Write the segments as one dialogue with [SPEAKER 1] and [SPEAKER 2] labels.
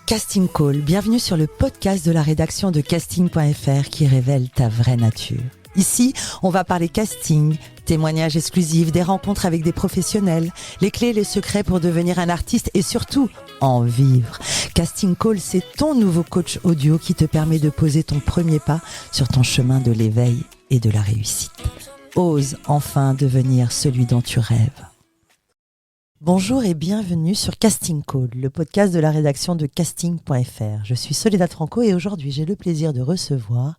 [SPEAKER 1] Casting Call, bienvenue sur le podcast de la rédaction de casting.fr qui révèle ta vraie nature. Ici, on va parler casting, témoignages exclusifs, des rencontres avec des professionnels, les clés et les secrets pour devenir un artiste et surtout, en vivre. Casting Call, c'est ton nouveau coach audio qui te permet de poser ton premier pas sur ton chemin de l'éveil et de la réussite. Ose enfin devenir celui dont tu rêves. Bonjour et bienvenue sur Casting Call, le podcast de la rédaction de casting.fr. Je suis Soledad Franco et aujourd'hui j'ai le plaisir de recevoir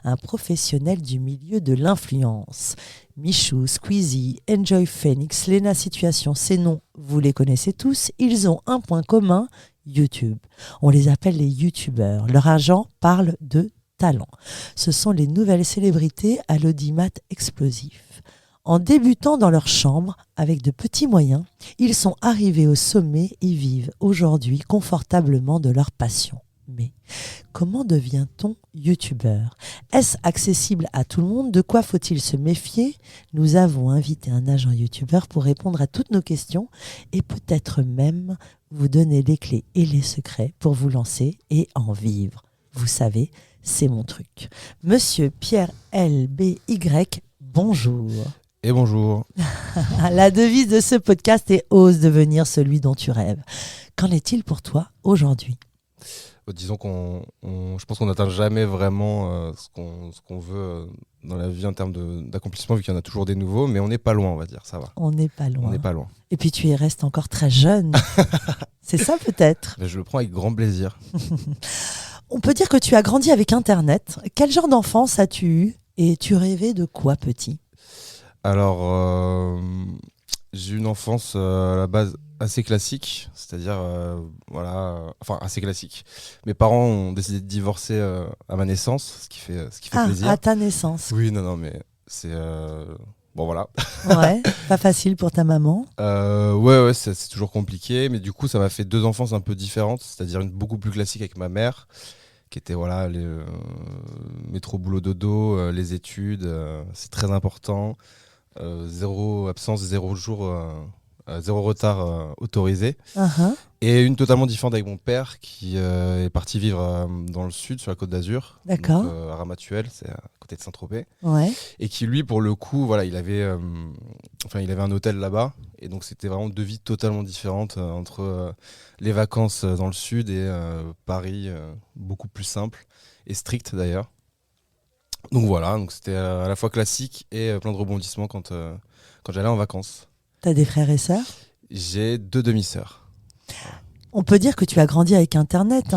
[SPEAKER 1] un professionnel du milieu de l'influence. Michou, Squeezie, Enjoy Phoenix, Lena Situation, ces noms, vous les connaissez tous, ils ont un point commun, YouTube. On les appelle les YouTubeurs. Leur agent parle de talent. Ce sont les nouvelles célébrités à l'audimat explosif. En débutant dans leur chambre, avec de petits moyens, ils sont arrivés au sommet et vivent aujourd'hui confortablement de leur passion. Mais comment devient-on youtubeur ? Est-ce accessible à tout le monde ? De quoi faut-il se méfier ? Nous avons invité un agent youtubeur pour répondre à toutes nos questions et peut-être même vous donner les clés et les secrets pour vous lancer et en vivre. Vous savez, c'est mon truc. Monsieur Pierre LBY, bonjour.
[SPEAKER 2] Et bonjour.
[SPEAKER 1] La devise de ce podcast est « Ose devenir celui dont tu rêves ». Qu'en est-il pour toi aujourd'hui ?
[SPEAKER 2] Disons je pense qu'on n'atteint jamais vraiment ce qu'on veut dans la vie en termes d'accomplissement, vu qu'il y en a toujours des nouveaux, mais on n'est pas loin, on va dire, ça va.
[SPEAKER 1] On n'est pas loin.
[SPEAKER 2] On n'est pas loin.
[SPEAKER 1] Et puis tu y restes encore très jeune. C'est ça peut-être ?
[SPEAKER 2] Mais je le prends avec grand plaisir.
[SPEAKER 1] On peut dire que tu as grandi avec Internet. Quel genre d'enfance as-tu eu et tu rêvais de quoi petit ?
[SPEAKER 2] Alors, j'ai eu une enfance à la base assez classique, c'est-à-dire, assez classique. Mes parents ont décidé de divorcer à ma naissance, ce qui fait plaisir.
[SPEAKER 1] À ta naissance.
[SPEAKER 2] Oui, non, mais c'est... Bon, voilà.
[SPEAKER 1] Ouais, pas facile pour ta maman.
[SPEAKER 2] Ouais, c'est toujours compliqué, mais du coup, ça m'a fait deux enfances un peu différentes, c'est-à-dire une beaucoup plus classique avec ma mère, qui était les métro boulot dodo, les études, c'est très important. Zéro absence, 0 jour, 0 retard autorisé.
[SPEAKER 1] Uh-huh.
[SPEAKER 2] Et une totalement différente avec mon père qui est parti vivre dans le sud, sur la Côte d'Azur.
[SPEAKER 1] D'accord.
[SPEAKER 2] Donc, à Ramatuelle, c'est à côté de Saint-Tropez.
[SPEAKER 1] Ouais.
[SPEAKER 2] Et qui, lui, pour le coup, il avait un hôtel là-bas. Et donc, c'était vraiment deux vies totalement différentes entre les vacances dans le sud et Paris, beaucoup plus simple et strict d'ailleurs. Donc voilà, c'était à la fois classique et plein de rebondissements quand j'allais en vacances.
[SPEAKER 1] T'as des frères et sœurs ?
[SPEAKER 2] J'ai 2 demi-sœurs.
[SPEAKER 1] On peut dire que tu as grandi avec Internet.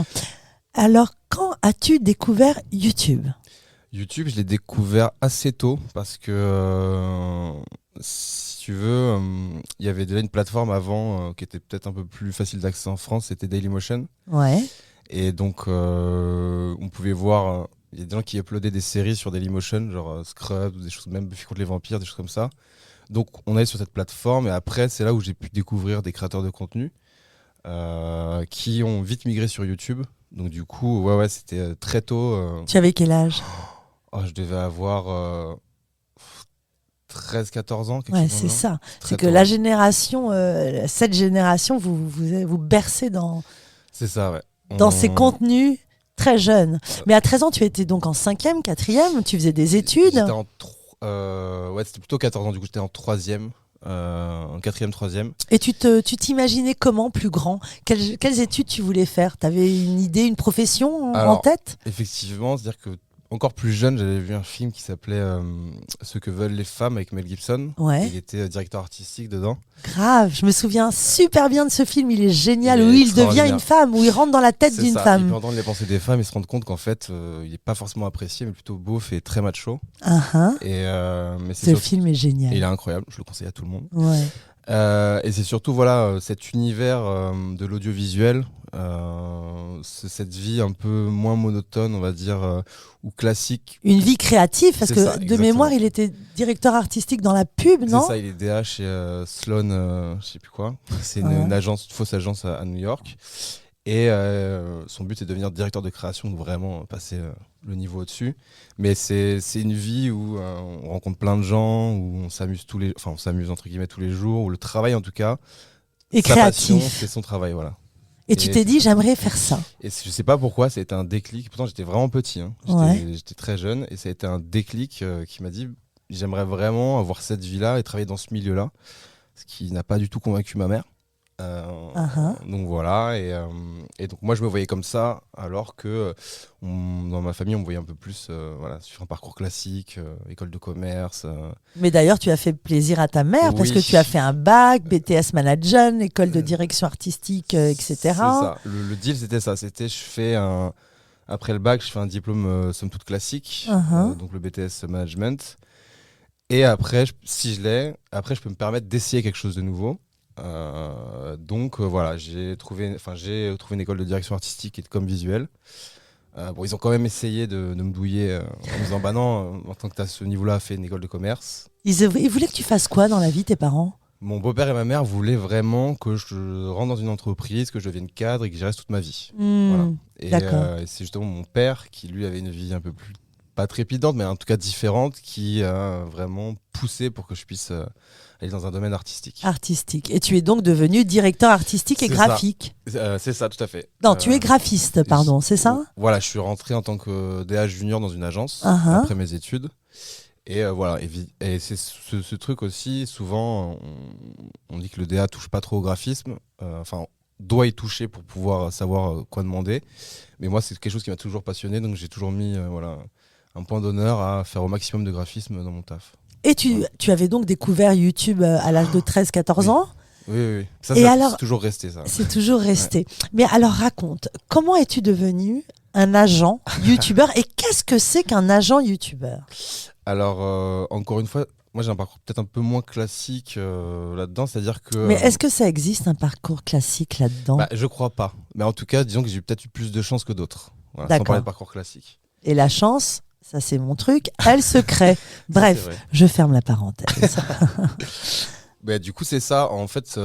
[SPEAKER 1] Alors, quand as-tu découvert YouTube ?
[SPEAKER 2] YouTube, je l'ai découvert assez tôt parce que, si tu veux, il y avait déjà une plateforme avant qui était peut-être un peu plus facile d'accès en France, c'était Dailymotion.
[SPEAKER 1] Ouais.
[SPEAKER 2] Et donc, on pouvait voir... Il y a des gens qui uploadaient des séries sur Dailymotion, genre Scrubs, ou des choses, même Buffy contre les vampires, des choses comme ça. Donc on allait sur cette plateforme et après c'est là où j'ai pu découvrir des créateurs de contenu qui ont vite migré sur YouTube. Donc du coup, ouais, c'était très tôt.
[SPEAKER 1] Tu avais quel âge ?
[SPEAKER 2] Je devais avoir 13-14 ans.
[SPEAKER 1] Ouais, c'est ça. C'est que
[SPEAKER 2] tôt,
[SPEAKER 1] la génération, cette génération, vous bercez dans
[SPEAKER 2] c'est ça, ouais.
[SPEAKER 1] ces contenus très jeunes. Mais à 13 ans, tu étais donc en 5e, 4e, tu faisais des études.
[SPEAKER 2] C'était plutôt 14 ans, du coup j'étais en 3e, en 4e, 3e.
[SPEAKER 1] Et tu t'imaginais comment plus grand ? Quelles études tu voulais faire ? Tu avais une idée, une profession en tête ?
[SPEAKER 2] Effectivement, c'est-à-dire que encore plus jeune, j'avais vu un film qui s'appelait Ce que veulent les femmes avec Mel Gibson.
[SPEAKER 1] Ouais.
[SPEAKER 2] Il était directeur artistique dedans.
[SPEAKER 1] Grave, je me souviens super bien de ce film, il est génial,
[SPEAKER 2] Il
[SPEAKER 1] où
[SPEAKER 2] est
[SPEAKER 1] il devient une femme, où il rentre dans la tête d'une femme.
[SPEAKER 2] Il peut entendre les pensées des femmes et se rendre compte qu'en fait, il n'est pas forcément apprécié, mais plutôt beauf et très macho.
[SPEAKER 1] Uh-huh. Ce film est génial.
[SPEAKER 2] Et il est incroyable, je le conseille à tout le monde.
[SPEAKER 1] Ouais.
[SPEAKER 2] Et c'est surtout cet univers de l'audiovisuel, c'est cette vie un peu moins monotone, on va dire, ou classique.
[SPEAKER 1] Une vie créative, parce que
[SPEAKER 2] ça,
[SPEAKER 1] de
[SPEAKER 2] exactement.
[SPEAKER 1] mémoire, il était directeur artistique dans la pub, non ?
[SPEAKER 2] C'est ça, il est DA chez Sloan, je sais plus quoi. C'est une fausse agence à New York. Et son but est de devenir directeur de création, donc vraiment passer le niveau au-dessus. Mais c'est une vie où on rencontre plein de gens, où on s'amuse entre guillemets tous les jours, où le travail en tout cas,
[SPEAKER 1] et
[SPEAKER 2] sa
[SPEAKER 1] créatif.
[SPEAKER 2] passion, c'est son travail, voilà.
[SPEAKER 1] Et tu t'es dit, j'aimerais faire ça.
[SPEAKER 2] Et je sais pas pourquoi, ça a été un déclic. Pourtant, j'étais vraiment petit. Hein. J'étais très jeune. Et ça a été un déclic qui m'a dit, j'aimerais vraiment avoir cette vie-là et travailler dans ce milieu-là. Ce qui n'a pas du tout convaincu ma mère. Donc voilà. Et donc moi, je me voyais comme ça, alors que dans ma famille, on me voyait un peu plus sur un parcours classique, école de commerce.
[SPEAKER 1] Mais d'ailleurs, tu as fait plaisir à ta mère parce que tu as fait un bac, BTS Management, école de direction artistique, etc.
[SPEAKER 2] C'est ça. Le deal, c'était ça. C'était, après le bac, je fais un diplôme somme toute classique, donc le BTS Management. Et après, si je l'ai, après, je peux me permettre d'essayer quelque chose de nouveau. Donc voilà, j'ai trouvé une école de direction artistique et de com visuel. Ils ont quand même essayé de me douiller en me disant bah non, en tant que tu as ce niveau-là, fais une école de commerce.
[SPEAKER 1] Ils voulaient que tu fasses quoi dans la vie, tes parents?
[SPEAKER 2] Mon beau-père et ma mère voulaient vraiment que je rentre dans une entreprise, que je devienne cadre et que j'y reste toute ma vie. Voilà. Et c'est justement mon père qui lui avait une vie un peu plus, pas trépidante, mais en tout cas différente, qui a vraiment poussé pour que je puisse aller dans un domaine artistique.
[SPEAKER 1] Artistique. Et tu es donc devenu directeur artistique et graphique.
[SPEAKER 2] C'est ça, tout à fait.
[SPEAKER 1] Non, tu es graphiste, pardon, c'est ça?
[SPEAKER 2] Voilà, je suis rentré en tant que DA junior dans une agence après mes études. Et voilà, et c'est ce truc aussi, souvent, on dit que le DA touche pas trop au graphisme, doit y toucher pour pouvoir savoir quoi demander. Mais moi, c'est quelque chose qui m'a toujours passionné, donc j'ai toujours mis un point d'honneur à faire au maximum de graphisme dans mon taf.
[SPEAKER 1] Et tu avais donc découvert YouTube à l'âge de 13-14 ans?
[SPEAKER 2] Oui. Ça,
[SPEAKER 1] alors,
[SPEAKER 2] c'est toujours resté, ça.
[SPEAKER 1] C'est toujours resté. Ouais. Mais alors, raconte, comment es-tu devenu un agent YouTubeur et qu'est-ce que c'est qu'un agent YouTubeur?
[SPEAKER 2] Alors, encore une fois, moi j'ai un parcours peut-être un peu moins classique là-dedans, c'est-à-dire que...
[SPEAKER 1] Mais est-ce que ça existe un parcours classique là-dedans?
[SPEAKER 2] Je crois pas. Mais en tout cas, disons que j'ai peut-être eu plus de chance que d'autres. Voilà, sans parler de parcours classique.
[SPEAKER 1] Et la chance, ça c'est mon truc, elle se crée. Bref, je ferme la parenthèse.
[SPEAKER 2] Du coup, c'est ça. En fait,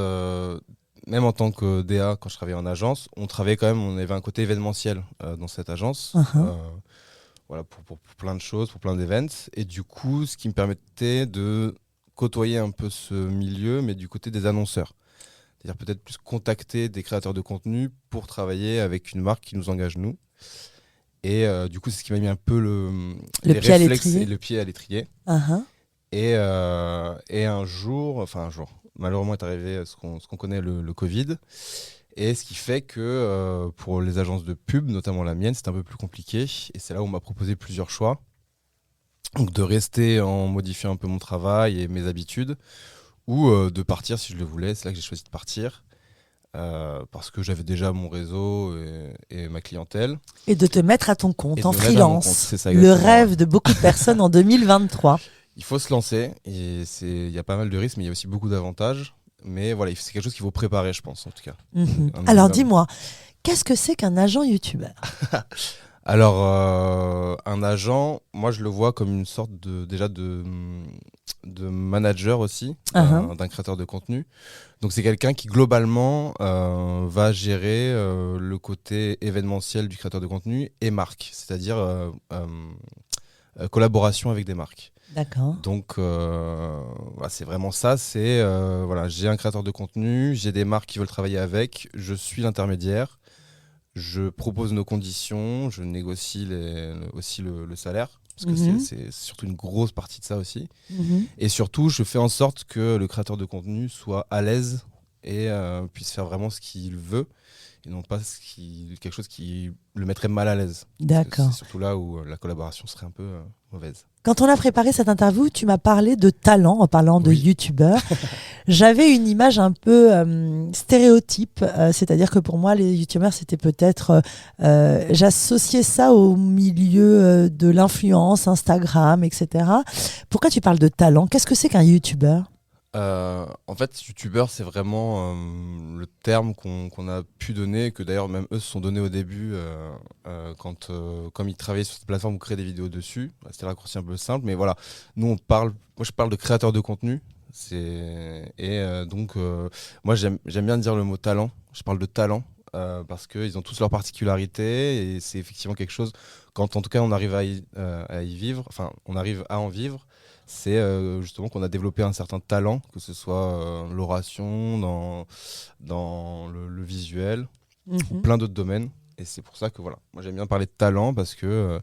[SPEAKER 2] même en tant que DA, quand je travaillais en agence, on avait un côté événementiel dans cette agence. Voilà, pour plein de choses, pour plein d'événements. Et du coup, ce qui me permettait de côtoyer un peu ce milieu, mais du côté des annonceurs. C'est-à-dire peut-être plus contacter des créateurs de contenu pour travailler avec une marque qui nous engage, nous. Et du coup, c'est ce qui m'a mis un peu les réflexes et le pied à l'étrier. Et un jour, malheureusement est arrivé ce qu'on connaît, le Covid. Et ce qui fait que pour les agences de pub, notamment la mienne, c'est un peu plus compliqué. Et c'est là où on m'a proposé plusieurs choix. Donc de rester en modifiant un peu mon travail et mes habitudes, ou de partir si je le voulais. C'est là que j'ai choisi de partir. Parce que j'avais déjà mon réseau et ma clientèle.
[SPEAKER 1] Et de te mettre à ton compte, en freelance.
[SPEAKER 2] C'est ça,
[SPEAKER 1] le rêve de beaucoup de personnes en 2023.
[SPEAKER 2] Il faut se lancer. Et il y a pas mal de risques, mais il y a aussi beaucoup d'avantages. Mais voilà, c'est quelque chose qu'il faut préparer, je pense, en tout cas.
[SPEAKER 1] Alors, dis-moi, qu'est-ce que c'est qu'un agent YouTubeur?
[SPEAKER 2] Alors, un agent, moi, je le vois comme une sorte de manager aussi, d'un créateur de contenu. Donc, c'est quelqu'un qui, globalement, va gérer le côté événementiel du créateur de contenu et marque, c'est-à-dire collaboration avec des marques.
[SPEAKER 1] D'accord.
[SPEAKER 2] Donc, c'est vraiment ça. C'est j'ai un créateur de contenu, j'ai des marques qui veulent travailler avec, je suis l'intermédiaire, je propose nos conditions, je négocie aussi le salaire, parce que c'est surtout une grosse partie de ça aussi. Et surtout, je fais en sorte que le créateur de contenu soit à l'aise et puisse faire vraiment ce qu'il veut, et non pas quelque chose qui le mettrait mal à l'aise.
[SPEAKER 1] D'accord.
[SPEAKER 2] C'est surtout là où la collaboration serait un peu mauvaise.
[SPEAKER 1] Quand on a préparé cette interview, tu m'as parlé de talent en parlant de youtubeurs. J'avais une image un peu stéréotype, c'est-à-dire que pour moi, les youtubeurs, c'était peut-être... j'associais ça au milieu de l'influence, Instagram, etc. Pourquoi tu parles de talent? Qu'est-ce que c'est qu'un youtubeur?
[SPEAKER 2] En fait, youtubeur, c'est vraiment le terme qu'on a pu donner, que d'ailleurs même eux se sont donnés au début comme ils travaillaient sur cette plateforme ou créaient des vidéos dessus. C'était un raccourci un peu simple, mais voilà. Moi je parle de créateur de contenu. Donc moi j'aime bien dire le mot talent. Je parle de talent parce qu'ils ont tous leurs particularités et c'est effectivement quelque chose, quand en tout cas on arrive à y vivre, enfin on arrive à en vivre. C'est justement qu'on a développé un certain talent, que ce soit l'oration, dans le visuel. ou plein d'autres domaines. Et c'est pour ça que voilà, moi j'aime bien parler de talent parce que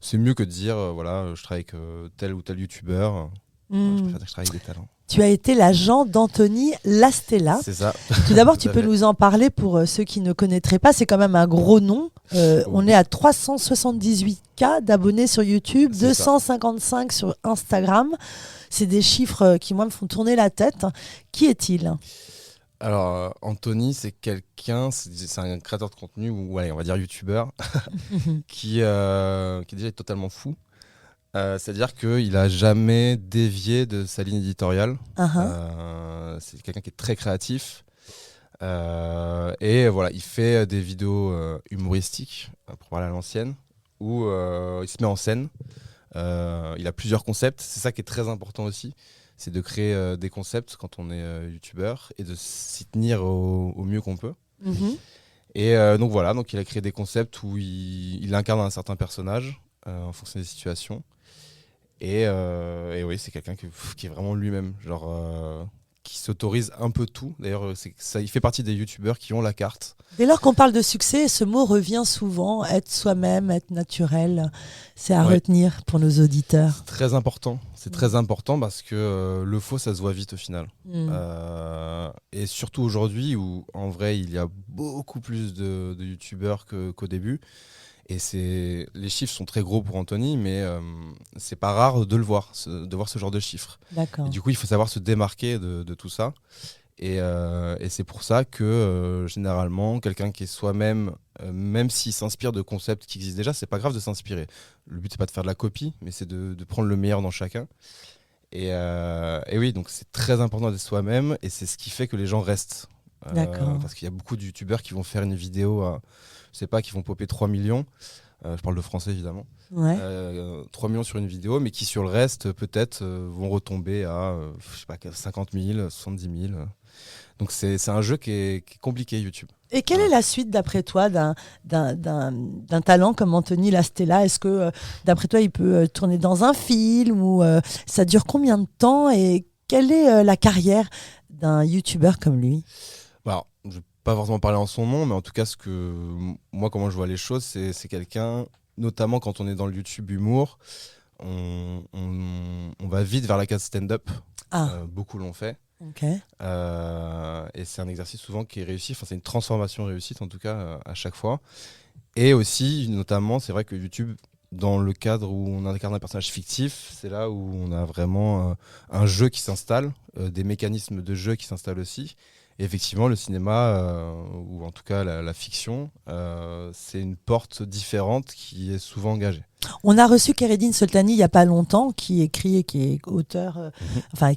[SPEAKER 2] c'est mieux que de dire voilà, je travaille avec tel ou tel youtubeur. Je préfère dire que je travaille avec des talents.
[SPEAKER 1] Tu as été l'agent d'Anthony Lastella.
[SPEAKER 2] C'est ça.
[SPEAKER 1] Tout d'abord, tu peux nous en parler pour ceux qui ne connaîtraient pas. C'est quand même un gros nom. On est à 378K d'abonnés sur YouTube, 255 sur Instagram. C'est des chiffres qui, moi, me font tourner la tête. Qui est-il ?
[SPEAKER 2] Alors, Anthony, c'est quelqu'un, c'est un créateur de contenu, ou allez, on va dire youtubeur, qui déjà est totalement fou. C'est-à-dire qu'il n'a jamais dévié de sa ligne éditoriale. C'est quelqu'un qui est très créatif. Et voilà, il fait des vidéos humoristiques, pour parler à l'ancienne, où il se met en scène. Il a plusieurs concepts. C'est ça qui est très important aussi. C'est de créer des concepts quand on est youtubeur et de s'y tenir au mieux qu'on peut. Et donc voilà, donc il a créé des concepts où il incarne un certain personnage en fonction des situations. Et oui, c'est quelqu'un qui est vraiment lui-même, genre qui s'autorise un peu tout. D'ailleurs, il fait partie des youtubeurs qui ont la carte.
[SPEAKER 1] Dès lors qu'on parle de succès, ce mot revient souvent, être soi-même, être naturel. C'est à retenir pour nos auditeurs.
[SPEAKER 2] C'est très important. C'est très important parce que le faux, ça se voit vite au final. Et surtout aujourd'hui où en vrai, il y a beaucoup plus de youtubeurs qu'au début. Et les chiffres sont très gros pour Anthony, mais c'est pas rare de voir ce genre de chiffres.
[SPEAKER 1] D'accord.
[SPEAKER 2] Et du coup, il faut savoir se démarquer de tout ça. Et c'est pour ça que généralement, quelqu'un qui est soi-même, même s'il s'inspire de concepts qui existent déjà, c'est pas grave de s'inspirer. Le but, c'est pas de faire de la copie, mais c'est de prendre le meilleur dans chacun. Et oui, donc c'est très important d'être soi-même, et c'est ce qui fait que les gens restent. Parce qu'il y a beaucoup de youtubeurs qui vont faire une vidéo je sais pas, qui vont popper 3 millions. Je parle de français évidemment. 3 millions sur une vidéo, mais qui sur le reste peut-être vont retomber à je sais pas, 50 000, 70 000. Donc c'est un jeu qui est compliqué, YouTube.
[SPEAKER 1] Et quelle est la suite, d'après toi, d'un talent comme Anthony Lastella ? Est-ce que, d'après toi, il peut tourner dans un film ou ça dure combien de temps ? Et quelle est la carrière d'un youtubeur comme lui ?
[SPEAKER 2] Alors, je vais pas forcément parler en son nom, mais en tout cas, moi, comment je vois les choses, c'est quelqu'un, notamment quand on est dans le YouTube humour, on va vite vers la case stand-up. Beaucoup l'ont fait. Et c'est un exercice souvent qui est réussi. Enfin, c'est une transformation réussite, en tout cas, à chaque fois. Et aussi, notamment, c'est vrai que YouTube, dans le cadre où on incarne un personnage fictif, c'est là où on a vraiment un jeu qui s'installe, des mécanismes de jeu qui s'installent aussi. Et effectivement, le cinéma, ou en tout cas la fiction, c'est une porte différente qui est souvent engagée.
[SPEAKER 1] On a reçu Kéredine Soltani il n'y a pas longtemps, qui écrit et qui est auteur,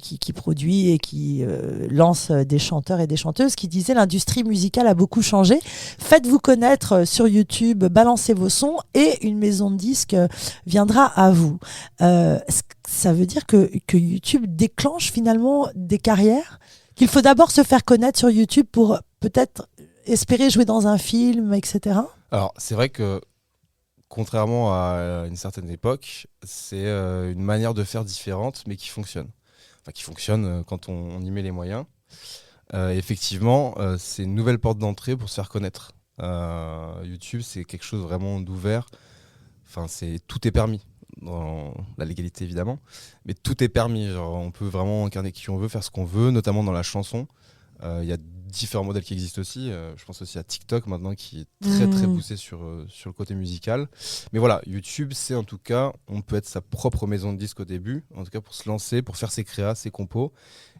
[SPEAKER 1] qui produit et qui lance des chanteurs et des chanteuses, qui disait l'industrie musicale a beaucoup changé. Faites-vous connaître sur YouTube, balancez vos sons et une maison de disques viendra à vous. Ça veut dire que YouTube déclenche finalement des carrières ? Qu'il faut d'abord se faire connaître sur YouTube pour peut-être espérer jouer dans un film, etc.
[SPEAKER 2] Alors, c'est vrai que, contrairement à une certaine époque, c'est une manière de faire différente, mais qui fonctionne. Enfin, qui fonctionne quand on y met les moyens. Effectivement, c'est une nouvelle porte d'entrée pour se faire connaître. YouTube, c'est quelque chose vraiment d'ouvert. Enfin, tout est permis. Dans la légalité évidemment, mais tout est permis. Genre, on peut vraiment incarner qui on veut, faire ce qu'on veut, notamment dans la chanson. Il y a différents modèles qui existent aussi. Je pense aussi à TikTok maintenant qui est très très poussé sur le côté musical. Mais voilà, YouTube, c'est en tout cas, on peut être sa propre maison de disques au début, en tout cas pour se lancer, pour faire ses créas, ses compos.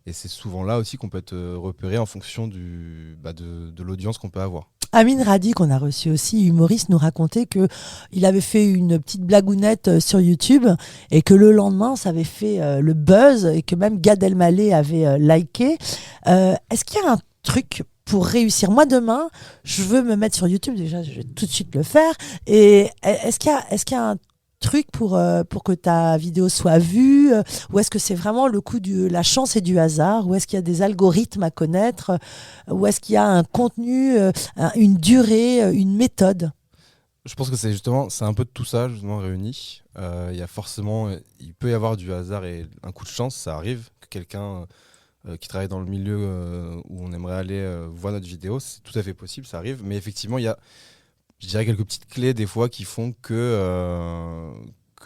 [SPEAKER 2] Et c'est souvent là aussi qu'on peut être repéré en fonction de l'audience qu'on peut avoir.
[SPEAKER 1] Amine Radi, qu'on a reçu aussi, humoriste, nous racontait qu'il avait fait une petite blagounette sur YouTube et que le lendemain, ça avait fait le buzz et que même Gad Elmaleh avait liké. Est-ce qu'il y a un truc pour réussir ? Moi, demain, je veux me mettre sur YouTube. Déjà, je vais tout de suite le faire. Et est-ce qu'il y a un truc pour que ta vidéo soit vue, ou est-ce que c'est vraiment le coup de la chance et du hasard, ou est-ce qu'il y a des algorithmes à connaître, ou est-ce qu'il y a un contenu, une durée, une méthode ?
[SPEAKER 2] Je pense que c'est un peu de tout ça justement réuni. Il peut y avoir du hasard et un coup de chance, ça arrive que quelqu'un qui travaillent dans le milieu où on aimerait aller voir notre vidéo, c'est tout à fait possible, ça arrive. Mais effectivement, il y a, je dirais, quelques petites clés des fois qui font que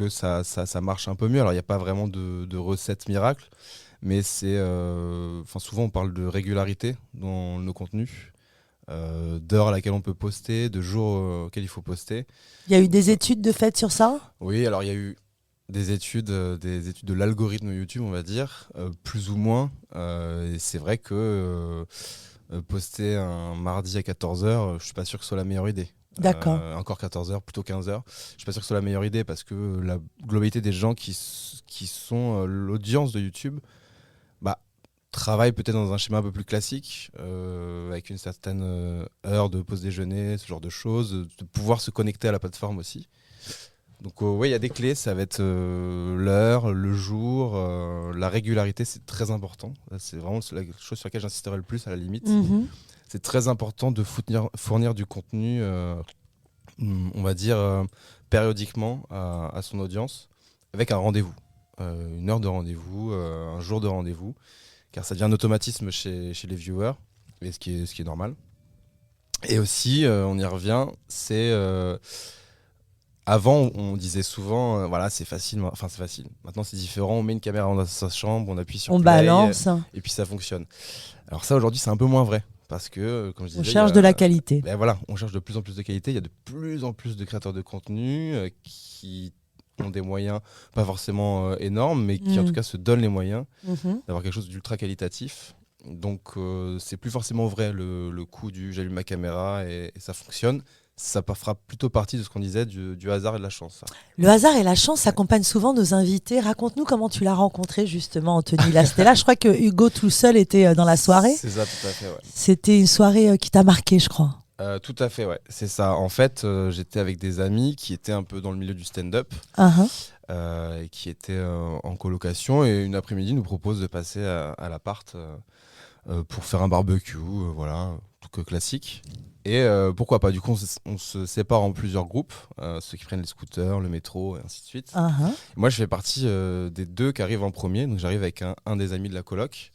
[SPEAKER 2] ça marche un peu mieux. Alors, il n'y a pas vraiment de recette miracle, mais souvent on parle de régularité dans nos contenus, d'heures à laquelle on peut poster, de jours auxquels il faut poster.
[SPEAKER 1] Il y a eu des études de fait sur ça ?
[SPEAKER 2] Oui, alors il y a eu des études de l'algorithme YouTube, on va dire, plus ou moins. Et c'est vrai que poster un mardi à 14h, je suis pas sûr que ce soit la meilleure idée.
[SPEAKER 1] D'accord.
[SPEAKER 2] Encore 14h, plutôt 15h. Je suis pas sûr que ce soit la meilleure idée parce que la globalité des gens qui sont l'audience de YouTube travaillent peut-être dans un schéma un peu plus classique, avec une certaine heure de pause déjeuner, ce genre de choses, de pouvoir se connecter à la plateforme aussi. Donc oui, il y a des clés, ça va être l'heure, le jour, la régularité, c'est très important. C'est vraiment la chose sur laquelle j'insisterai le plus à la limite. C'est très important de fournir du contenu, on va dire, périodiquement à son audience, avec un rendez-vous. Une heure de rendez-vous, un jour de rendez-vous, car ça devient un automatisme chez les viewers, et ce qui est normal. Et aussi, on y revient, c'est... Avant, on disait souvent, voilà, c'est facile. Enfin, c'est facile. Maintenant, c'est différent. On met une caméra dans sa chambre, on appuie sur
[SPEAKER 1] on
[SPEAKER 2] play,
[SPEAKER 1] balance.
[SPEAKER 2] Et puis ça fonctionne. Alors ça, aujourd'hui, c'est un peu moins vrai. Parce que, comme je disais,
[SPEAKER 1] On cherche de la qualité.
[SPEAKER 2] Ben voilà, on cherche de plus en plus de qualité. Il y a de plus en plus de créateurs de contenu qui ont des moyens, pas forcément énormes, mais qui en tout cas se donnent les moyens d'avoir quelque chose d'ultra qualitatif. Donc, c'est plus forcément vrai le coup du j'allume ma caméra et ça fonctionne. Ça fera plutôt partie de ce qu'on disait du hasard et de la chance. Ça.
[SPEAKER 1] Le hasard et la chance accompagnent souvent nos invités. Raconte-nous comment tu l'as rencontré justement, Anthony. Là, c'était là, je crois que Hugo tout seul était dans la soirée.
[SPEAKER 2] C'est ça, tout à fait, ouais.
[SPEAKER 1] C'était une soirée qui t'a marqué, je crois.
[SPEAKER 2] Tout à fait, ouais. C'est ça. En fait, j'étais avec des amis qui étaient un peu dans le milieu du stand-up, et qui étaient en colocation. Et une après-midi, nous propose de passer à l'appart pour faire un barbecue, voilà, tout classique. Et pourquoi pas, du coup on se sépare en plusieurs groupes, ceux qui prennent les scooters, le métro et ainsi de suite. Moi je fais partie des deux qui arrivent en premier, donc j'arrive avec un des amis de la coloc,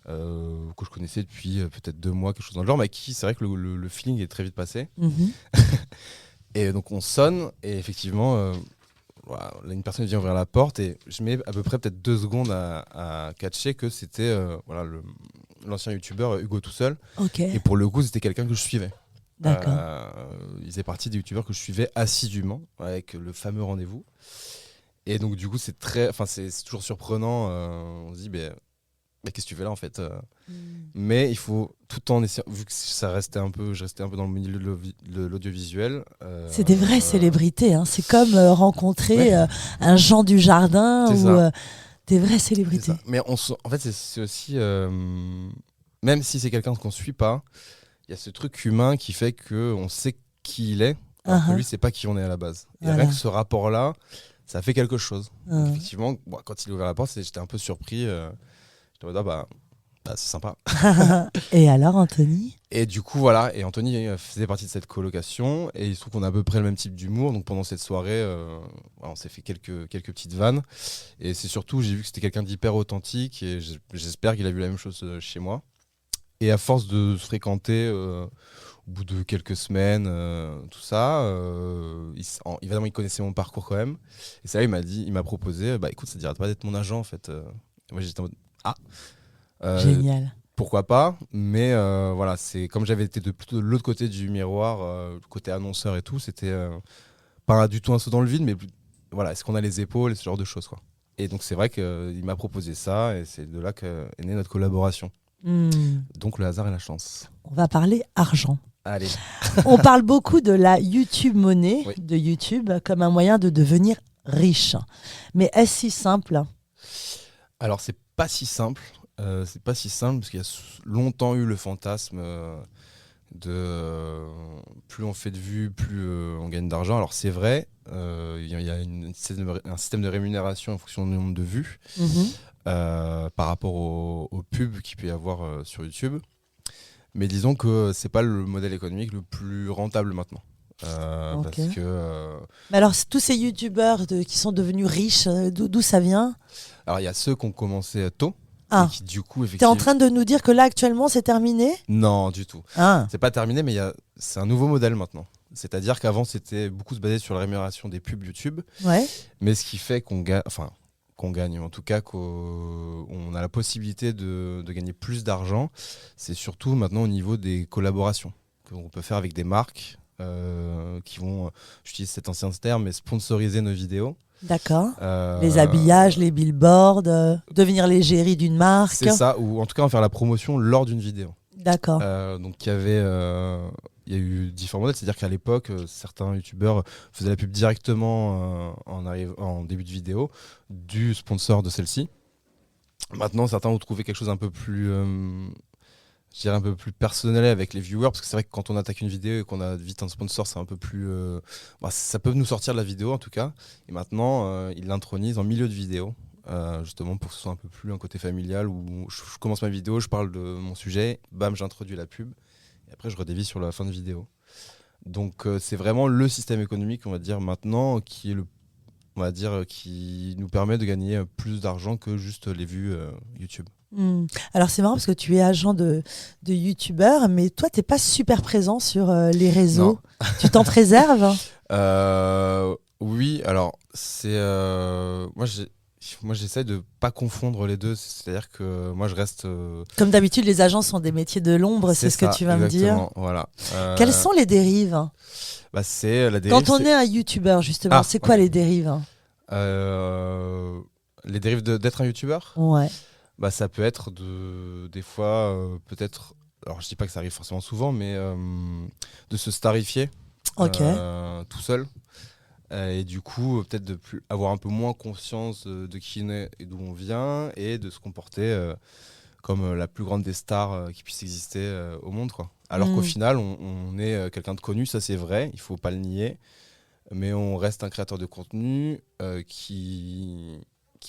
[SPEAKER 2] que je connaissais depuis peut-être 2 mois, quelque chose dans le genre, mais avec qui c'est vrai que le feeling est très vite passé. Et donc on sonne, et effectivement voilà, une personne vient ouvrir la porte, et je mets à peu près peut-être 2 secondes à catcher que c'était voilà, l'ancien youtubeur Hugo tout seul. Et pour le coup c'était quelqu'un que je suivais.
[SPEAKER 1] D'accord.
[SPEAKER 2] Il faisait partie des youtubeurs que je suivais assidûment avec le fameux rendez-vous. Et donc du coup c'est toujours surprenant. On se dit mais qu'est-ce que tu fais là en fait Mais il faut tout en essayant, vu que je restais un peu dans le milieu de l'audiovisuel.
[SPEAKER 1] C'est des vraies célébrités, hein. C'est comme rencontrer un Jean du Jardin ou des vraies célébrités.
[SPEAKER 2] Mais en fait c'est aussi même si c'est quelqu'un qu'on suit pas, il y a ce truc humain qui fait qu'on sait qui il est, alors que lui, c'est pas qui on est à la base. Et rien que ce rapport-là, ça fait quelque chose. Donc, effectivement, quand il a ouvert la porte, j'étais un peu surpris. J'étais en mode, c'est sympa.
[SPEAKER 1] Et alors, Anthony ?
[SPEAKER 2] Et du coup, voilà. Et Anthony faisait partie de cette colocation. Et il se trouve qu'on a à peu près le même type d'humour. Donc, pendant cette soirée, on s'est fait quelques petites vannes. Et c'est surtout, j'ai vu que c'était quelqu'un d'hyper authentique. Et j'espère qu'il a vu la même chose chez moi. Et à force de se fréquenter, au bout de quelques semaines, tout ça, évidemment, il connaissait mon parcours quand même. Et ça, il m'a proposé, écoute, ça ne dirait pas d'être mon agent en fait. Moi, j'étais en mode,
[SPEAKER 1] génial.
[SPEAKER 2] Pourquoi pas, mais voilà, c'est comme j'avais été plutôt de l'autre côté du miroir, côté annonceur et tout, c'était pas du tout un saut dans le vide, mais voilà, est-ce qu'on a les épaules et ce genre de choses, quoi. Et donc, c'est vrai qu'il m'a proposé ça, et c'est de là qu'est née notre collaboration. Donc le hasard et la chance.
[SPEAKER 1] On va parler argent.
[SPEAKER 2] Allez.
[SPEAKER 1] On parle beaucoup de la YouTube monnaie, de YouTube, comme un moyen de devenir riche. Mais est-ce si simple ?
[SPEAKER 2] Alors c'est pas si simple. Parce qu'il y a longtemps eu le fantasme de plus on fait de vues, plus on gagne d'argent. Alors c'est vrai, il y a un système de rémunération en fonction du nombre de vues. Par rapport aux pubs qu'il peut y avoir sur YouTube. Mais disons que c'est pas le modèle économique le plus rentable maintenant. Parce que,
[SPEAKER 1] Mais alors, tous ces youtubeurs qui sont devenus riches, d'où ça vient ?
[SPEAKER 2] Alors, il y a ceux qui ont commencé tôt.
[SPEAKER 1] Ah.
[SPEAKER 2] Et qui, du coup,
[SPEAKER 1] T'es
[SPEAKER 2] effectivement...
[SPEAKER 1] en train de nous dire que là, actuellement, c'est terminé?
[SPEAKER 2] Non, du tout.
[SPEAKER 1] Ah.
[SPEAKER 2] C'est pas terminé, mais c'est un nouveau modèle maintenant. C'est-à-dire qu'avant, c'était beaucoup se baser sur la rémunération des pubs YouTube.
[SPEAKER 1] Ouais.
[SPEAKER 2] Mais ce qui fait qu'on gagne, en tout cas qu'on a la possibilité de gagner plus d'argent, c'est surtout maintenant au niveau des collaborations qu'on peut faire avec des marques qui vont, j'utilise cet ancien terme, mais sponsoriser nos vidéos.
[SPEAKER 1] D'accord. Les habillages, les billboards, devenir l'égérie d'une marque.
[SPEAKER 2] C'est ça, ou en tout cas en faire la promotion lors d'une vidéo.
[SPEAKER 1] D'accord.
[SPEAKER 2] Donc il y a eu différents modèles, c'est-à-dire qu'à l'époque, certains youtubeurs faisaient la pub directement en début de vidéo du sponsor de celle-ci. Maintenant, certains ont trouvé quelque chose un peu plus, je dirais un peu plus personnel avec les viewers, parce que c'est vrai que quand on attaque une vidéo et qu'on a vite un sponsor, c'est un peu plus, ça peut nous sortir de la vidéo en tout cas. Et maintenant, ils l'intronisent en milieu de vidéo. Justement pour que ce soit un peu plus un côté familial où je commence ma vidéo, je parle de mon sujet, bam, j'introduis la pub et après je redévie sur la fin de vidéo. Donc c'est vraiment le système économique, on va dire maintenant, qui nous permet de gagner plus d'argent que juste les vues YouTube.
[SPEAKER 1] Alors c'est marrant parce que tu es agent de youtubeur, mais toi t'es pas super présent sur les réseaux. Tu t'en préserves?
[SPEAKER 2] Oui, alors c'est moi j'essaie de pas confondre les deux, c'est-à-dire que moi je reste
[SPEAKER 1] Comme d'habitude, les agents sont des métiers de l'ombre, c'est ce que tu vas me dire.
[SPEAKER 2] Voilà.
[SPEAKER 1] Quelles sont les dérives?
[SPEAKER 2] C'est la dérive.
[SPEAKER 1] Quand on est un youtubeur, justement, c'est quoi les dérives?
[SPEAKER 2] Les dérives d'être un youtubeur?
[SPEAKER 1] Ouais.
[SPEAKER 2] Ça peut être des fois, peut-être, alors je dis pas que ça arrive forcément souvent, mais de se starifier tout seul. Et du coup, peut-être avoir un peu moins conscience de qui on est et d'où on vient, et de se comporter comme la plus grande des stars qui puisse exister au monde, quoi. Alors qu'au final, on est quelqu'un de connu, ça c'est vrai, il faut pas le nier, mais on reste un créateur de contenu qui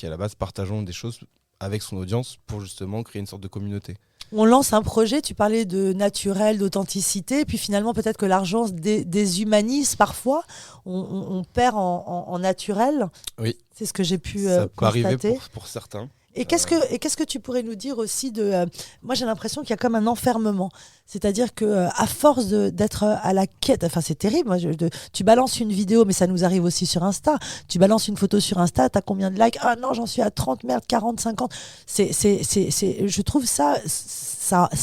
[SPEAKER 2] à la base partageons des choses avec son audience pour justement créer une sorte de communauté.
[SPEAKER 1] On lance un projet, tu parlais de naturel, d'authenticité, puis finalement peut-être que l'argent déshumanise parfois, on perd en naturel.
[SPEAKER 2] Oui.
[SPEAKER 1] C'est ce que j'ai pu
[SPEAKER 2] ça peut
[SPEAKER 1] constater.
[SPEAKER 2] Arriver pour certains.
[SPEAKER 1] Et qu'est-ce que tu pourrais nous dire aussi de... moi j'ai l'impression qu'il y a comme un enfermement. C'est-à-dire qu'à force d'être à la quête, enfin c'est terrible, tu balances une vidéo, mais ça nous arrive aussi sur Insta, tu balances une photo sur Insta, t'as combien de likes? Ah non, j'en suis à 30, merde, 40, 50. Je trouve ça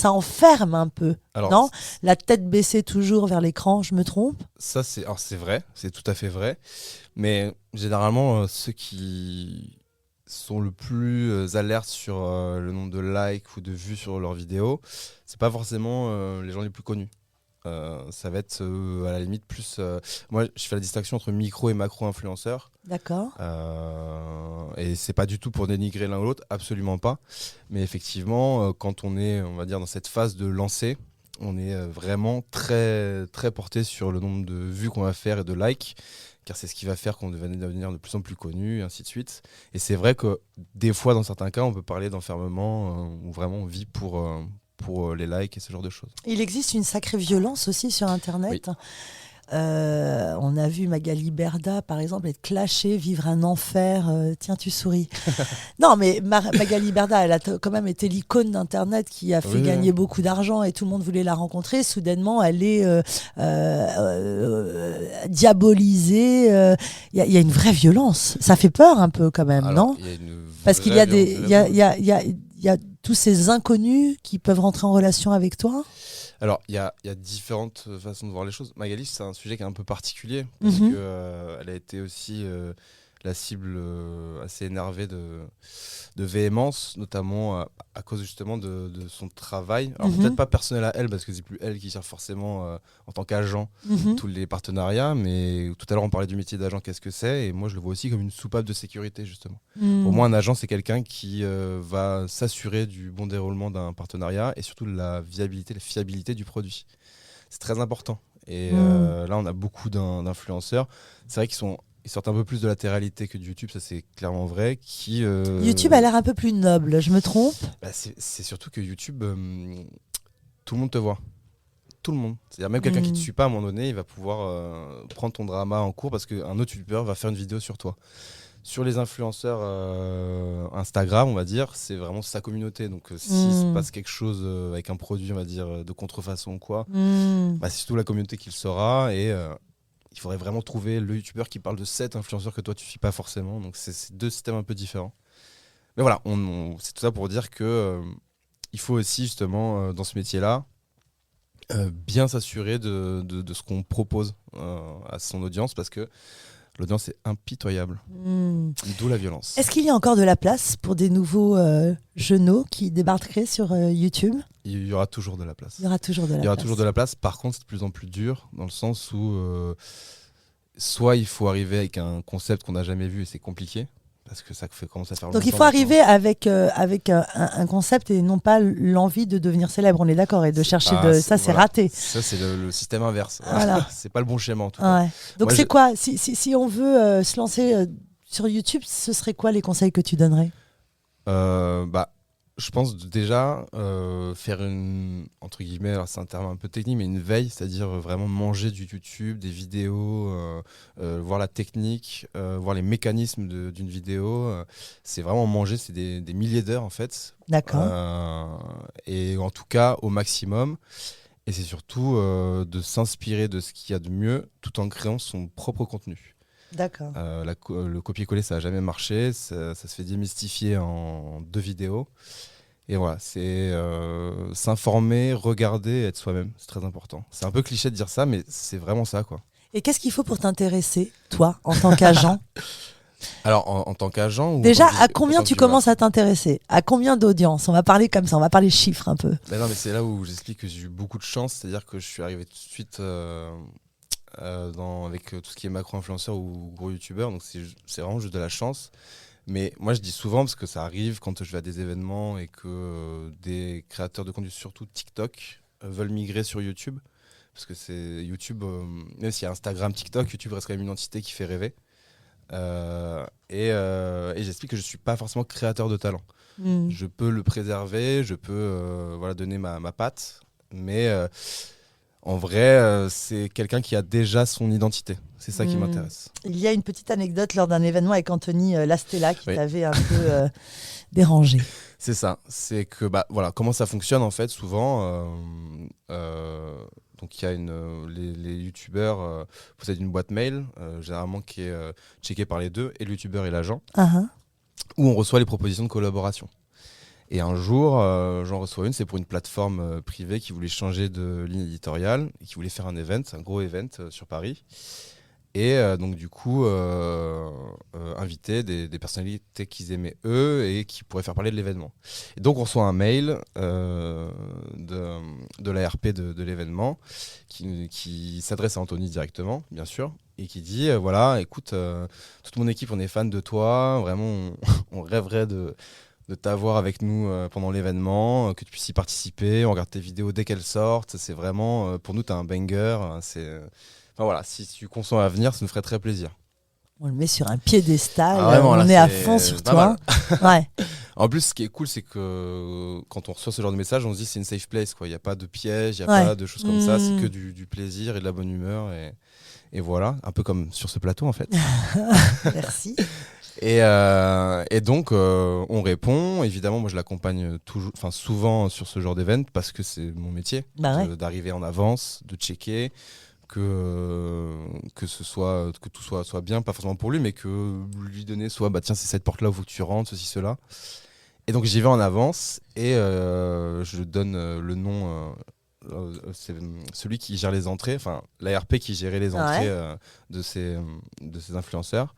[SPEAKER 1] enferme un peu. Alors, non, la tête baissée toujours vers l'écran, je me trompe?
[SPEAKER 2] Ça c'est vrai, c'est tout à fait vrai. Mais généralement, ceux qui sont le plus alertes sur le nombre de likes ou de vues sur leurs vidéos, c'est pas forcément les gens les plus connus. Ça va être à la limite plus... moi, je fais la distinction entre micro et macro-influenceurs.
[SPEAKER 1] D'accord.
[SPEAKER 2] Et c'est pas du tout pour dénigrer l'un ou l'autre, absolument pas. Mais effectivement, quand on est, on va dire, dans cette phase de lancer, on est vraiment très, très porté sur le nombre de vues qu'on va faire et de likes, car c'est ce qui va faire qu'on va devenir de plus en plus connu, et ainsi de suite. Et c'est vrai que des fois, dans certains cas, on peut parler d'enfermement où vraiment on vit pour les likes et ce genre de choses.
[SPEAKER 1] Il existe une sacrée violence aussi sur Internet. Oui. On a vu Magali Berda, par exemple, être clashée, vivre un enfer. Tiens, tu souris. Non, mais Magali Berda, elle a quand même été l'icône d'Internet qui a fait gagner beaucoup d'argent et tout le monde voulait la rencontrer. Soudainement, elle est diabolisée. Il y a une vraie violence. Ça fait peur un peu quand même, non? Parce qu'il y a tous ces inconnus qui peuvent rentrer en relation avec toi.
[SPEAKER 2] Alors, il y a différentes façons de voir les choses. Magali, c'est un sujet qui est un peu particulier, parce qu'elle a été aussi la cible assez énervée de véhémence, notamment à cause justement de son travail. Alors, peut-être pas personnel à elle, parce que c'est plus elle qui gère forcément, en tant qu'agent, tous les partenariats, mais tout à l'heure, on parlait du métier d'agent, qu'est-ce que c'est? Et moi, je le vois aussi comme une soupape de sécurité, justement. Pour moi, un agent, c'est quelqu'un qui va s'assurer du bon déroulement d'un partenariat et surtout de la viabilité, la fiabilité du produit. C'est très important. Et là, on a beaucoup d'influenceurs. C'est vrai qu'ils sortent un peu plus de la latéralité que de YouTube, ça c'est clairement vrai.
[SPEAKER 1] YouTube a l'air un peu plus noble, je me trompe?
[SPEAKER 2] C'est surtout que YouTube, tout le monde te voit. Tout le monde. C'est-à-dire même quelqu'un qui ne te suit pas, à un moment donné, il va pouvoir prendre ton drama en cours parce qu'un autre youtubeur va faire une vidéo sur toi. Sur les influenceurs Instagram, on va dire, c'est vraiment sa communauté. Donc, s'il se passe quelque chose avec un produit, on va dire, de contrefaçon ou quoi, bah, c'est surtout la communauté qui le saura. Et il faudrait vraiment trouver le youtubeur qui parle de cet influenceur que toi, tu ne suis pas forcément. Donc, c'est deux systèmes un peu différents. Mais voilà, c'est tout ça pour dire que il faut aussi, justement, dans ce métier-là, bien s'assurer de ce qu'on propose à son audience, parce que l'audience est impitoyable. D'où la violence.
[SPEAKER 1] Est-ce qu'il y a encore de la place pour des nouveaux genoux qui débarqueraient sur YouTube ?
[SPEAKER 2] Il y aura toujours de la place.
[SPEAKER 1] Il y aura toujours de la place.
[SPEAKER 2] Il y aura toujours de la place. Par contre, c'est de plus en plus dur, dans le sens où soit il faut arriver avec un concept qu'on n'a jamais vu et c'est compliqué, parce que ça commence à faire longtemps.
[SPEAKER 1] Donc il faut arriver avec un concept et non pas l'envie de devenir célèbre, on est d'accord, et de chercher ça, c'est raté.
[SPEAKER 2] Ça, c'est le système inverse.
[SPEAKER 1] Voilà.
[SPEAKER 2] C'est pas le bon schéma en tout cas.
[SPEAKER 1] Ouais. Donc c'est quoi si on veut se lancer sur YouTube, ce serait quoi les conseils que tu donnerais ?
[SPEAKER 2] Je pense déjà faire entre guillemets, alors c'est un terme un peu technique, mais une veille, c'est-à-dire vraiment manger du YouTube, des vidéos, voir la technique, voir les mécanismes d'une vidéo. C'est vraiment manger, c'est des milliers d'heures en fait.
[SPEAKER 1] D'accord.
[SPEAKER 2] Et en tout cas au maximum. Et c'est surtout de s'inspirer de ce qu'il y a de mieux tout en créant son propre contenu.
[SPEAKER 1] D'accord.
[SPEAKER 2] Le copier-coller, ça n'a jamais marché. Ça se fait démystifier en 2 vidéos. Et voilà, c'est s'informer, regarder, être soi-même. C'est très important. C'est un peu cliché de dire ça, mais c'est vraiment ça, quoi.
[SPEAKER 1] Et qu'est-ce qu'il faut pour t'intéresser, toi, en tant qu'agent ?
[SPEAKER 2] Alors, en tant qu'agent...
[SPEAKER 1] Déjà, à combien tu commences à t'intéresser ? À combien d'audience ? On va parler comme ça, on va parler chiffres un peu.
[SPEAKER 2] Mais non, mais c'est là où j'explique que j'ai eu beaucoup de chance. C'est-à-dire que je suis arrivé tout de suite... avec tout ce qui est macro-influenceur ou gros youtubeur, donc c'est vraiment juste de la chance. Mais moi je dis souvent, parce que ça arrive quand je vais à des événements et que des créateurs de contenu, surtout TikTok, veulent migrer sur YouTube, parce que c'est YouTube, même s'il y a Instagram, TikTok, YouTube reste quand même une entité qui fait rêver. Et j'explique que je ne suis pas forcément créateur de talent. Je peux le préserver, je peux donner ma patte, mais en vrai, c'est quelqu'un qui a déjà son identité. C'est ça qui m'intéresse.
[SPEAKER 1] Il y a une petite anecdote lors d'un événement avec Anthony Lastella qui t'avait un peu dérangé.
[SPEAKER 2] C'est ça. C'est que, comment ça fonctionne en fait, souvent. Donc, il y a les youtubeurs possèdent une boîte mail, généralement qui est checkée par les deux, et le youtubeur et l'agent, où on reçoit les propositions de collaboration. Et un jour, j'en reçois une, c'est pour une plateforme privée qui voulait changer de ligne éditoriale et qui voulait faire un gros event sur Paris. Et donc du coup, inviter des personnalités qu'ils aimaient eux et qui pourraient faire parler de l'événement. Et donc on reçoit un mail de l'ARP de l'événement qui s'adresse à Anthony directement, bien sûr, et qui dit voilà, écoute, toute mon équipe, on est fan de toi, vraiment, on rêverait de t'avoir avec nous pendant l'événement, que tu puisses y participer, on regarde tes vidéos dès qu'elles sortent, c'est vraiment, pour nous, t'es un banger, Enfin voilà, si tu consens à venir, ça nous ferait très plaisir.
[SPEAKER 1] On le met sur un piédestal,
[SPEAKER 2] vraiment,
[SPEAKER 1] on
[SPEAKER 2] là,
[SPEAKER 1] est à fond sur toi. Ouais.
[SPEAKER 2] En plus, ce qui est cool, c'est que quand on reçoit ce genre de message, on se dit c'est une safe place, quoi. Il n'y a pas de piège, il n'y a pas de choses comme ça, c'est que du plaisir et de la bonne humeur. Et voilà, un peu comme sur ce plateau en fait.
[SPEAKER 1] Merci.
[SPEAKER 2] Et donc, on répond. Évidemment, moi, je l'accompagne souvent sur ce genre d'événement parce que c'est mon métier, d'arriver en avance, de checker que tout soit bien, pas forcément pour lui, mais que lui donner soit tiens, c'est cette porte-là où il faut que tu rentres, ceci, cela. Et donc, j'y vais en avance et je donne le nom. C'est celui qui gère les entrées, enfin l'ARP qui gérait les entrées de ces influenceurs.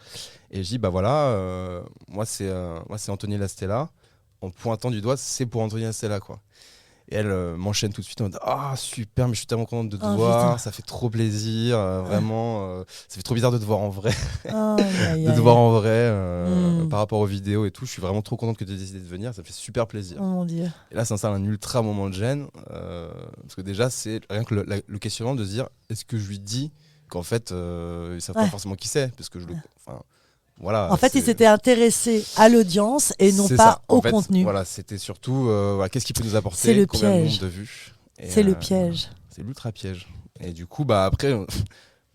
[SPEAKER 2] Et je dis moi c'est Anthony Lastella, en pointant du doigt, c'est pour Anthony Lastella, quoi. Et elle m'enchaîne tout de suite en mode super, mais je suis tellement contente de te voir, ça fait trop plaisir, vraiment, ça fait trop bizarre de te voir en vrai, de te voir en vrai par rapport aux vidéos et tout. Je suis vraiment trop contente que tu aies décidé de venir, ça fait super plaisir.
[SPEAKER 1] Oh mon Dieu.
[SPEAKER 2] Et là s'installe un ultra moment de gêne, parce que déjà c'est rien que le questionnement de se dire est-ce que je lui dis qu'en fait ils savent pas forcément qui c'est, parce que voilà,
[SPEAKER 1] en fait, ils s'étaient intéressés à l'audience et non pas au contenu.
[SPEAKER 2] Voilà, c'était surtout qu'est-ce qu'il peut nous apporter,
[SPEAKER 1] c'est le
[SPEAKER 2] combien de
[SPEAKER 1] piège.
[SPEAKER 2] nombre de vues.
[SPEAKER 1] C'est le piège.
[SPEAKER 2] C'est l'ultra piège. Et du coup, après,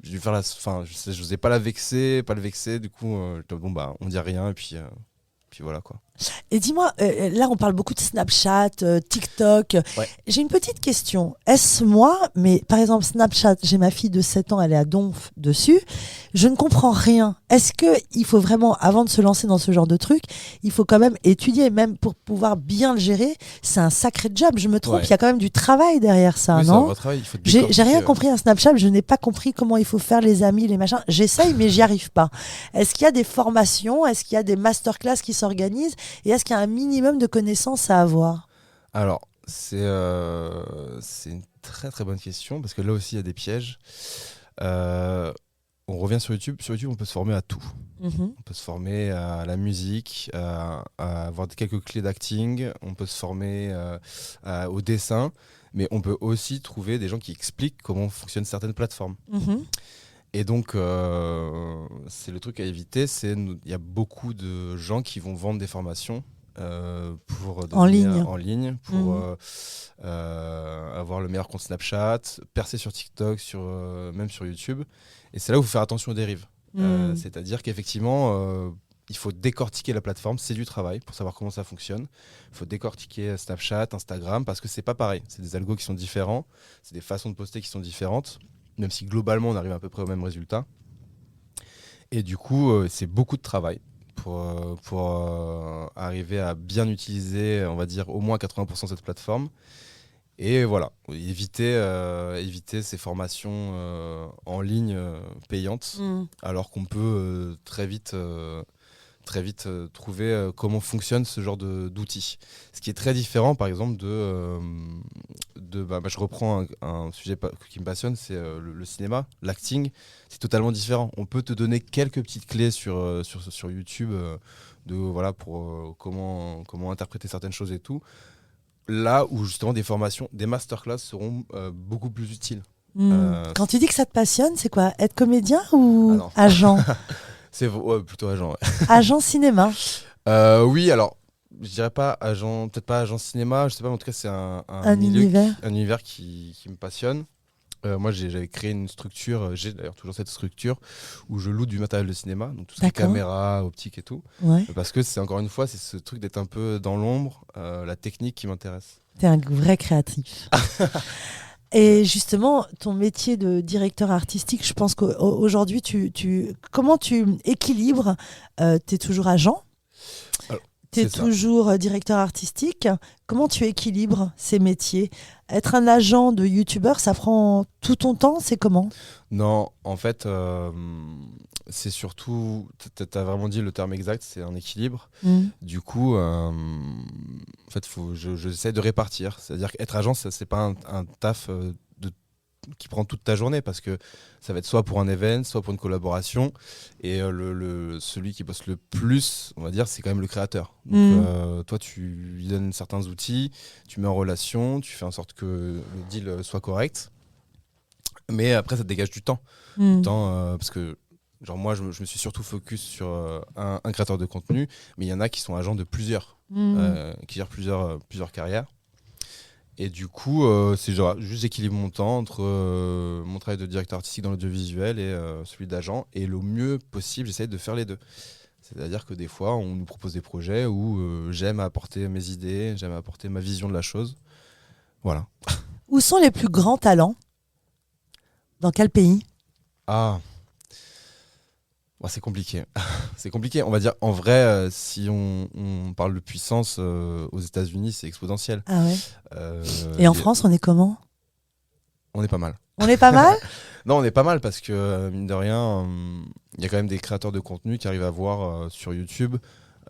[SPEAKER 2] j'ai dû faire je n'osais pas le vexer. Du coup, bon bah, on dit rien puis voilà quoi.
[SPEAKER 1] Et dis-moi, là on parle beaucoup de Snapchat, TikTok.
[SPEAKER 2] Ouais.
[SPEAKER 1] J'ai une petite question. Est-ce moi, mais par exemple Snapchat, j'ai ma fille de 7 ans, elle est à Donf dessus, je ne comprends rien. Est-ce qu'il faut vraiment, avant de se lancer dans ce genre de truc, il faut quand même étudier, même pour pouvoir bien le gérer, c'est un sacré job, je me trompe, il y a quand même du travail derrière ça,
[SPEAKER 2] oui, c'est un
[SPEAKER 1] non?
[SPEAKER 2] vrai travail, il faut
[SPEAKER 1] J'ai rien compris à Snapchat, je n'ai pas compris comment il faut faire les amis, les machins. J'essaye, mais j'y arrive pas. Est-ce qu'il y a des formations, est-ce qu'il y a des masterclass qui s'organisent? Et est-ce qu'il y a un minimum de connaissances à avoir?
[SPEAKER 2] Alors, c'est une très très bonne question parce que là aussi il y a des pièges. On revient sur YouTube. Sur YouTube, on peut se former à tout. On peut se former à la musique, à avoir quelques clés d'acting. On peut se former au dessin. Mais on peut aussi trouver des gens qui expliquent comment fonctionnent certaines plateformes. Et donc, c'est le truc à éviter. Il y a beaucoup de gens qui vont vendre des formations pour
[SPEAKER 1] En ligne.
[SPEAKER 2] en ligne, pour avoir le meilleur compte Snapchat, percer sur TikTok, même sur YouTube. Et c'est là où il faut faire attention aux dérives. C'est-à-dire qu'effectivement, il faut décortiquer la plateforme, c'est du travail pour savoir comment ça fonctionne. Il faut décortiquer Snapchat, Instagram, parce que c'est pas pareil. C'est des algos qui sont différents, c'est des façons de poster qui sont différentes, même si globalement on arrive à peu près au même résultat. Et du coup, c'est beaucoup de travail pour arriver à bien utiliser, on va dire, au moins 80% de cette plateforme. Et voilà, éviter ces formations en ligne payantes, alors qu'on peut très vite trouver comment fonctionne ce genre d'outils. Ce qui est très différent, par exemple, je reprends un sujet qui me passionne, c'est le cinéma, l'acting. C'est totalement différent. On peut te donner quelques petites clés sur YouTube pour comment interpréter certaines choses et tout. Là où justement des formations, des masterclass seront beaucoup plus utiles.
[SPEAKER 1] Quand tu dis que ça te passionne, c'est quoi? Être comédien ou agent?
[SPEAKER 2] C'est plutôt agent. Ouais.
[SPEAKER 1] Agent cinéma.
[SPEAKER 2] Oui, alors je dirais pas agent, peut-être pas agent cinéma. Je sais pas, mais en tout cas c'est un univers qui me passionne. Moi, j'avais créé une structure, j'ai d'ailleurs toujours cette structure où je loue du matériel de cinéma, donc tout ce qui est caméra, optique et tout.
[SPEAKER 1] Ouais.
[SPEAKER 2] Parce que c'est encore une fois, c'est ce truc d'être un peu dans l'ombre, la technique qui m'intéresse.
[SPEAKER 1] T'es un vrai créatif. Et justement, ton métier de directeur artistique, je pense qu'aujourd'hui, comment tu équilibres? T'es toujours agent? T'es toujours directeur artistique. Comment tu équilibres ces métiers? Être un agent de youtubeur, ça prend tout ton temps? C'est comment?
[SPEAKER 2] Non, en fait, c'est surtout, tu as vraiment dit le terme exact, c'est un équilibre. Du coup, en fait, j'essaie de répartir. C'est-à-dire qu'être agent, c'est pas un taf qui prend toute ta journée, parce que ça va être soit pour un event, soit pour une collaboration, et celui qui bosse le plus, on va dire, c'est quand même le créateur. Donc toi, tu lui donnes certains outils, tu mets en relation, tu fais en sorte que le deal soit correct, mais après ça te dégage du temps, parce que genre moi je me suis surtout focus sur un créateur de contenu, mais il y en a qui sont agents de plusieurs, qui gèrent plusieurs carrières. Et du coup, c'est genre juste j'équilibre mon temps entre mon travail de directeur artistique dans l'audiovisuel et celui d'agent. Et le mieux possible, j'essaie de faire les deux. C'est-à-dire que des fois, on nous propose des projets où j'aime apporter mes idées, j'aime apporter ma vision de la chose. Voilà.
[SPEAKER 1] Où sont les plus grands talents? Dans quel pays?
[SPEAKER 2] C'est compliqué. C'est compliqué. On va dire, en vrai, si on parle de puissance, aux États-Unis, c'est exponentiel.
[SPEAKER 1] Ah ouais. Et en France, on est comment?
[SPEAKER 2] On est pas mal.
[SPEAKER 1] On est pas mal?
[SPEAKER 2] Non, on est pas mal parce que, mine de rien, il y a quand même des créateurs de contenu qui arrivent à voir sur YouTube,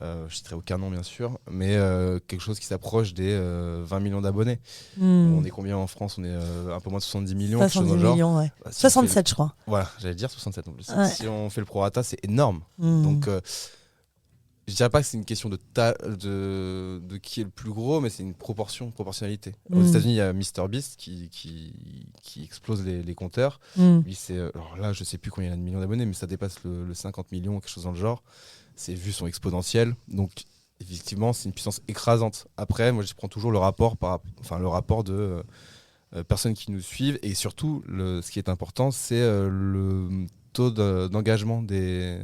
[SPEAKER 2] je citerai aucun nom bien sûr, mais quelque chose qui s'approche des 20 millions d'abonnés. On est combien en France? On est un peu moins de 70 millions.
[SPEAKER 1] 70 millions, ouais. 67, je crois.
[SPEAKER 2] Voilà, j'allais dire 67 en plus.
[SPEAKER 1] Ouais.
[SPEAKER 2] Si on fait le prorata, c'est énorme. Donc, je dirais pas que c'est une question de qui est le plus gros, mais c'est une proportionnalité. Aux États-Unis, il y a MrBeast qui explose les compteurs. Lui, alors là, je sais plus combien il a de millions d'abonnés, mais ça dépasse le 50 millions, quelque chose dans le genre. Ses vues sont exponentielles, donc effectivement, c'est une puissance écrasante. Après, moi, je prends toujours le rapport de personnes qui nous suivent. Et surtout, ce qui est important, c'est le taux d'engagement des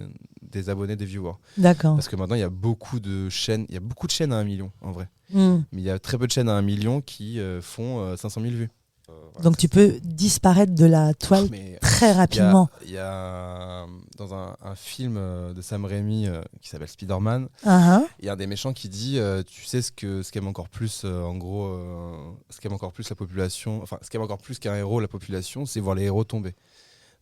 [SPEAKER 2] abonnés, des viewers.
[SPEAKER 1] D'accord.
[SPEAKER 2] Parce que maintenant, il y a beaucoup de chaînes à 1 million, en vrai.
[SPEAKER 1] Mm.
[SPEAKER 2] Mais il y a très peu de chaînes à 1 million qui font 500 000 vues. Voilà,
[SPEAKER 1] Donc tu peux disparaître de la toile très rapidement.
[SPEAKER 2] Il y a dans un film de Sam Raimi qui s'appelle Spider-Man, il y a un des méchants qui dit tu sais ce qu'aime encore plus en gros ce qu'aime encore plus la population, enfin ce qu'aime encore plus qu'un héros la population, c'est voir les héros tomber.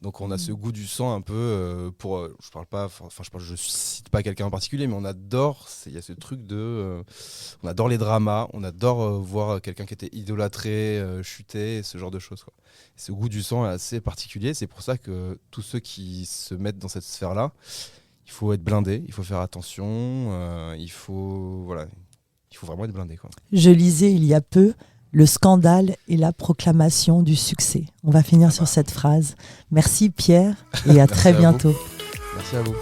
[SPEAKER 2] Donc on a ce goût du sang un peu je cite pas quelqu'un en particulier, mais on adore, il y a ce truc de on adore les dramas, on adore voir quelqu'un qui était idolâtré chuter, ce genre de choses, quoi. Ce goût du sang est assez particulier, c'est pour ça que tous ceux qui se mettent dans cette sphère là, il faut être blindé, il faut faire attention, il faut vraiment être blindé, quoi.
[SPEAKER 1] Je lisais il y a peu: le scandale est la proclamation du succès. On va finir sur cette phrase. Merci Pierre et à très bientôt.
[SPEAKER 2] Merci à vous.